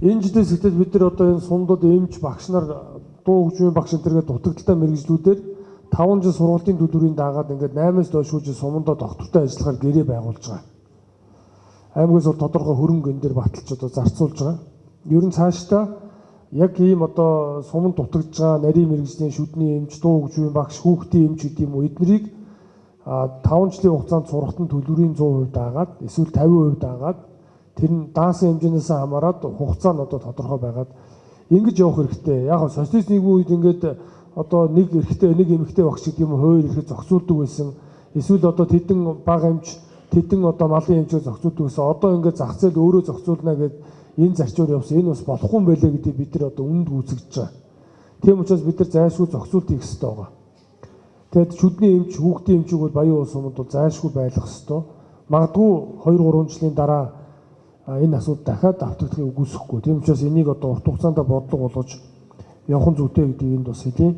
Энэ жилээс ихтэй бид нар одоо энэ сумдад эмч багш нар дуу хөгжмийн багш энтергээ дутагдaltaй мэрэгжлүүдээр 5 жил сургуулийн төлбөрийн дагаад ингээд 8-аас доош жил сумдаа доктортой ажиллахаар гэрээ байгуулж байгаа. Аймагаас бол тодорхой хөрөнгө энэ дээр баталж одоо зарцуулж байгаа. Ер нь цаашдаа яг ийм одоо суманд дутагдж байгаа нарийн мэрэгжлийн шүдний эмч, дуу хөгжмийн багш, хүүхдийн эмч гэдэг юм уу эднэрийг 5 жилийн хугацаанд сургалтын төлбөрийн 100% дагаад эсвэл 50% дагаад тэр нь даасан хэмжээнээс хамаарат хугацаа нь одоо тодорхой байгаад ингэж явах хэрэгтэй. Яг нь социалист нийгмийн үед ингээд одоо нэг эрэгтэй нэг эмэгтэй багш гэдэг юм хууль ирэхэд зохицуулдаг байсан. Эсвэл одоо тэдэн бага эмч тэдэн одоо малын эмчээр зохицуулдаг байсан. Одоо ингээд зах зээл өөрөө зохицуулна гэдэг энэ зарчуур явсан. Энэ бас болохгүй юм байлээ гэдэг бид нар одоо үнд гүйцэтгэж байгаа. Тийм учраас бид нар зайлшгүй зохицуулт хийх хэрэгтэй байгаа. Тэгэд шүдний эмч, хүүхдийн эмчийг бол Баян улс сумд бол зайлшгүй байлгах хэрэгтэй. Магадгүй 2-3 жилийн дараа энэ асуудал дахиад давтагдахыг үгүйсэхгүй. Тийм учраас энийг одоо урт хугацаанд бодлого болгож явах нь зүйтэй гэдгийг энд бас хэлье.